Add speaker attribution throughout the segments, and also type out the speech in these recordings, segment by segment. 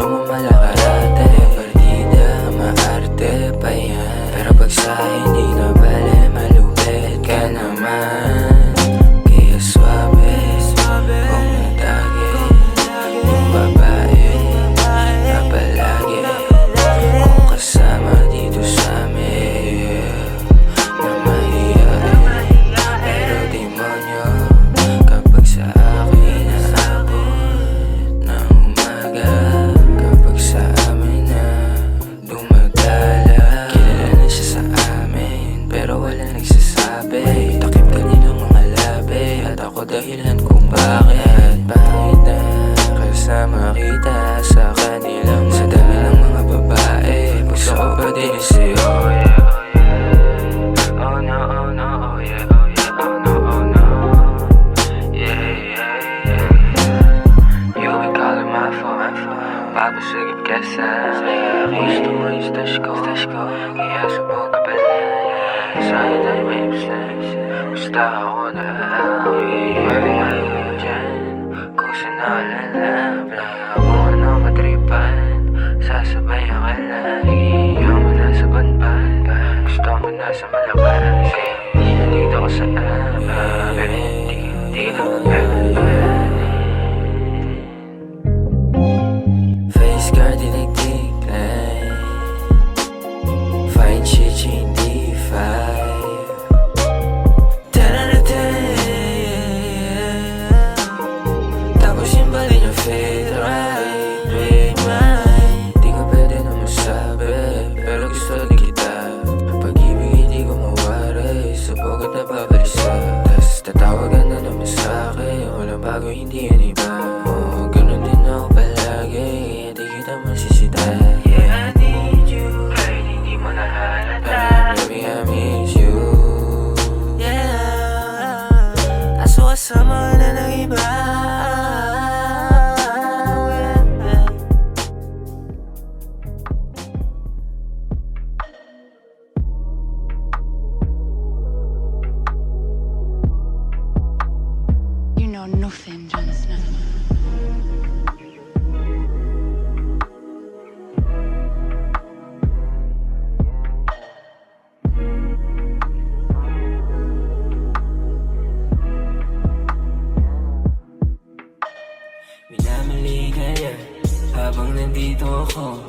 Speaker 1: mo malakarate, partida, maarte pa yan. Pero pag sa hindi na bale, malupit ka naman. Kaya swabe, kung natagi yung babae na palagi kung kasama dito sa amin. Na mahihain, pero demonyo kapag sa akin naabot ng umaga. Kapag sa amin na dumadala, kilala na siya sa amin pero wala nagsasabi. Takip kanilang mga labi at ako dahilan kung bakit. Bakit na kasama kita sa kanilang sa dami ng mga babae. Gusto ko pa din sa'yo. Oh no, oh no, oh yeah, oh yeah, oh no, oh no. Yeah, yeah, yeah. You can call it my phone. Papasugip ka sa gusto mo yung stash ko. Kaya subok ka pala. Sa'yo tayo may obsess. Gusto ako na ngayon dyan. Kung saan nakalala kung ano matripan, sasabayan ka lagi. Ikaw mo nasa banban, gusto mo nasa malabas. Kaya nandito ko sa pero hindi ka magpapalabas. Face card dinagdiglay, fine shit hindi 5. Tapos yung bali niya fade right with mine. Di ko pwede na masabi pero gusto din kita. Pag-ibig hindi ko mawari, subok at nababalisa. Tas tatawagan na naman sa'kin, walang bago hindi yan iba. Oo, ganun din ako palagi, hindi kita masisita. Yeah, I need you, kahit hindi mo nahalata. Baby, I miss you. Yeah, kaso kasama ka na ng iba.
Speaker 2: You know nothing, Jon Snow.
Speaker 1: Minamali ka niya habang nandito ako.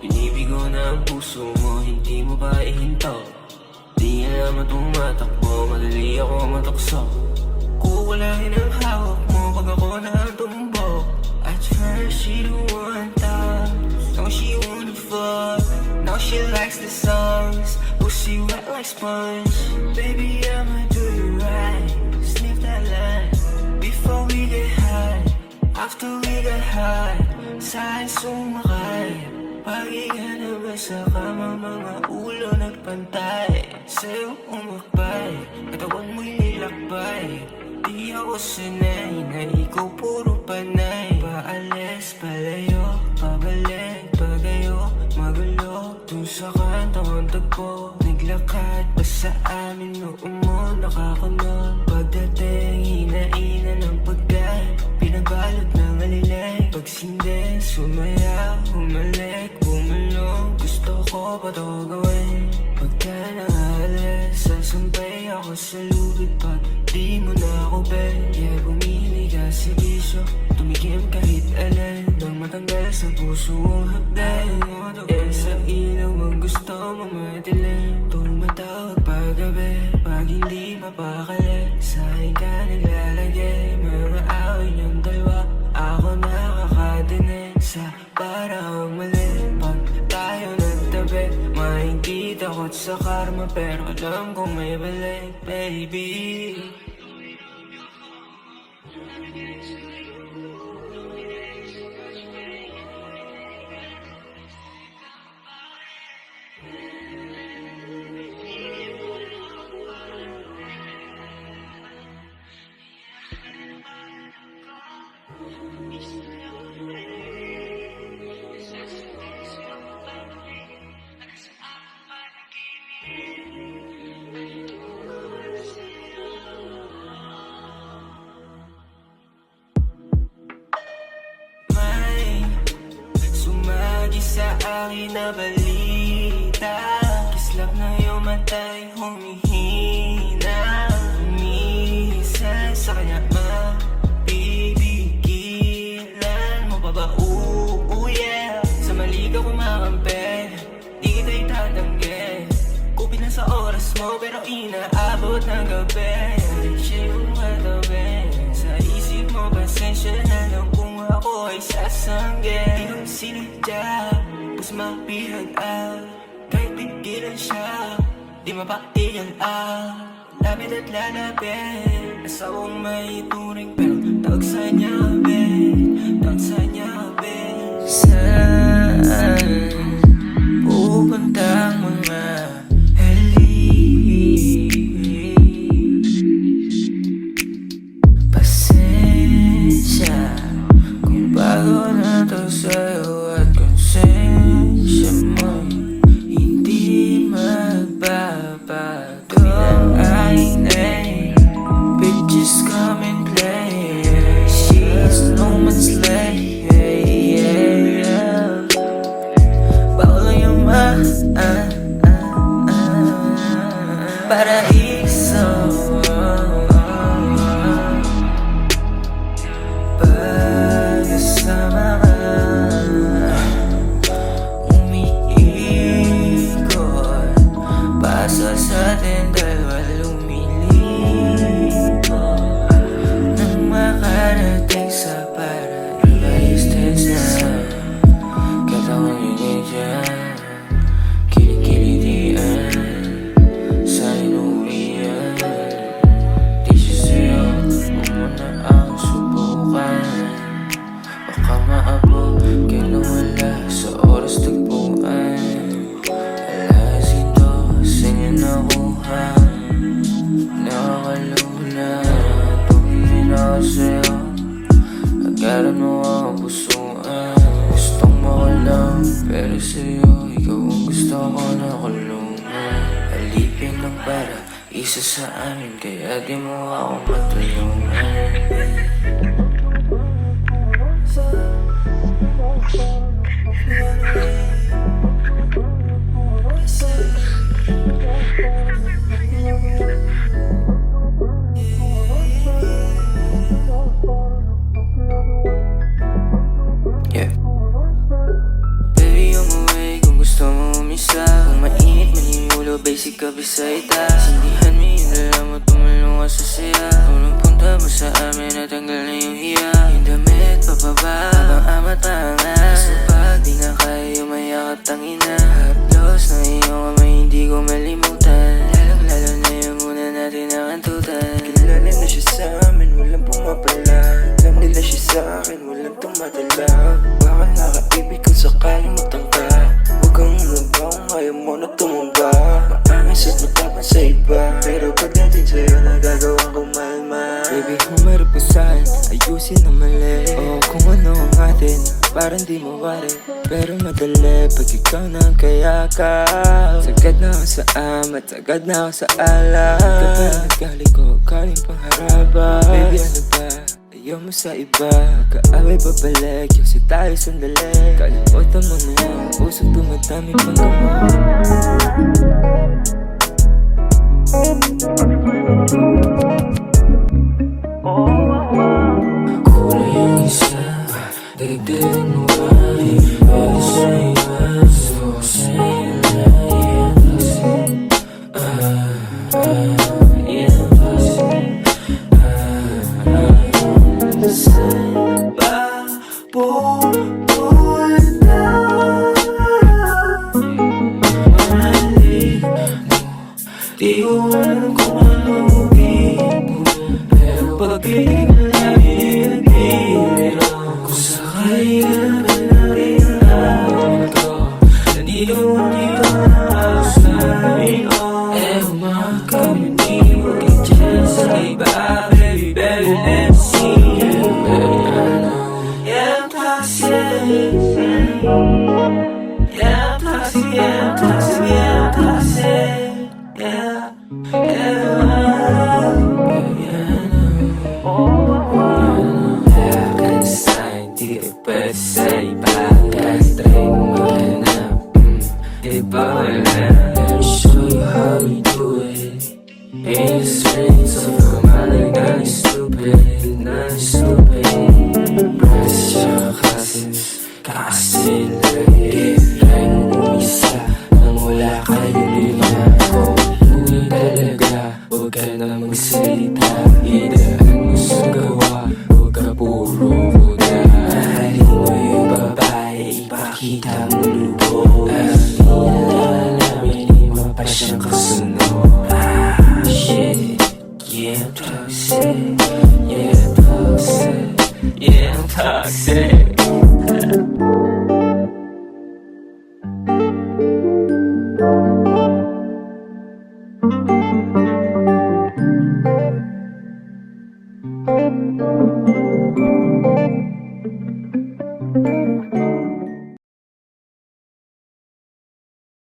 Speaker 1: Binibigo na ang puso mo, hindi mo ba ihinto? Di na naman tumatakbo, madali ako matukso. Kuwalahin ang hawak mo pag ako natumbok. At first she don't want that, now she wanna fuck. Now she likes the songs, pussy wet like sponge. Baby, I'ma do you right, sniff that line before we get high. After we get high, sa'yo sumakay. Pagigan na ba sa kama, mga ulo nagpantay. Sa'yo umakbay, katawan mo'y nilakbay. Di ako sanay na ikaw puro panay. Paalis, palayo, pabalik, pagayo, magulo. Dun sa kantang tagpo, naglakad pa sa amin noon mo nakakunod. Pagdating, hinaina ng pagkain, pinagbalot ng alilay. Pagsindi, sumaya, humalik, bumulong. Gusto ko pa to gawin. Pagka nangalis, sasampay ako sa lubid. Pag di mo na ako ben, yeah, bumili ka sa bisyo. Tumikim kahit alin, nang matanggal sa puso ang hagdan. Yeah, sa ilaw ang gusto mo madilim. Tumatawag paggabi, pag hindi mapakali. Sa'yo ka naglalagay, mga away niyong dalawa. Ako nakakadinig sa parang mali. Pag tayo nagtabi, mahigit ako't sa karma. Pero alam kong may balik, baby. akin na balita. Kislap na iyong mata'y humihina. Minsan sa kanya mapipigilan mo pa ba? Ooh, yeah. Sa mali ka kumakampi, di kita itatanggi. Kupit na sa oras mo pero inaabot ng gabi. Siya yung katabi sa isip mo, pasensya na lang kung ako ay sasanggi. Di ko sinadya, mas mapihag kahit pigilan siya, di mapaigal lapit at lalapit. Asawang may turing pero tawag sa nyabe, tawag sa nyabe. Saan pupunta ang mga pasensya kung bago na to sa'yo at konsensya mo'y hindi magbabago. Bilang aking name, bitches come and play. She's no man's slave, yeah. Bawal yung paraiso. Pagkasama ka, umiikot, paso sa atin dalawa lumilipot nang makarating sa paradise na katawan yun dyan. Kilikilidian sa inuwian, di siya sa'yo, huwag mo na ang subukan. Baka maabot kay nawala sa oras tagpuan. Alasin to sa inyo nakuha, nakakalula. Tumingin ako sa'yo, agaran mo ang pusuan. Gustong makulang, pero sa'yo ikaw ang gusto ko na kulungan. Alipin lang para isa sa amin, kaya di mo ako matulungan. Yeah. Baby, umuwi kung gusto mo umisa. Kung mainit man yung ulo, basic ka beside ta. Sindihan mo yung dala mo, tumulong ka sa siya. Kung punta mo sa amin, natanggal na yung hiya. Yung damit papaba, habang amat paangas. So pag di na kaya umayakap tangina, haplos na iyong kamay, hindi ko malimutan. Lalong-lalo na yung una natin nakantutan. Kilala na siya sa amin, walang pumapala. Alam nila siya sa akin, walang tumatala. Baka nakaibig kung sakaling matangka. Huwag kang umaba kung ayaw mo na tumumba. Maangas at matapang sa iba, pero pagdating sa'yo nagagawang kumalma. Baby, humarap ka sa'kin, ayusin ang mali. O kung ano ang atin, parang di mo wari. Pero madali pag ikaw na ang kayakap. Sagad na ako sa amat, sagad na ako sa alak. Kapag nagkali ko, kaling pangharaba. Baby, ano ba? Ayaw mo sa iba, kaaway babalik, kasi tayo sandali. Kalimutan mo na yung usap, tumadami pang gamot. Kulay ang isa, dagdagan mo ba? Pero sa iwan, so sa'yo na yan kasi yan kasi saan ba pupunta? Mahalik mo, di ko alam kung ano umiin mo. Pero pag-ibig na namin nag-iiro, kung sakali ka naman natin ang ito, nandito na halos namin. Eh umaga kami, di huwag i-dyan sa iba. Baby, baby, let's see you. Yeah, I'm toxic. Yeah, I'm toxic, yeah, I'm toxic, yeah, I'm toxic. Yeah, yeah, I can sign, di ka pwede. damn.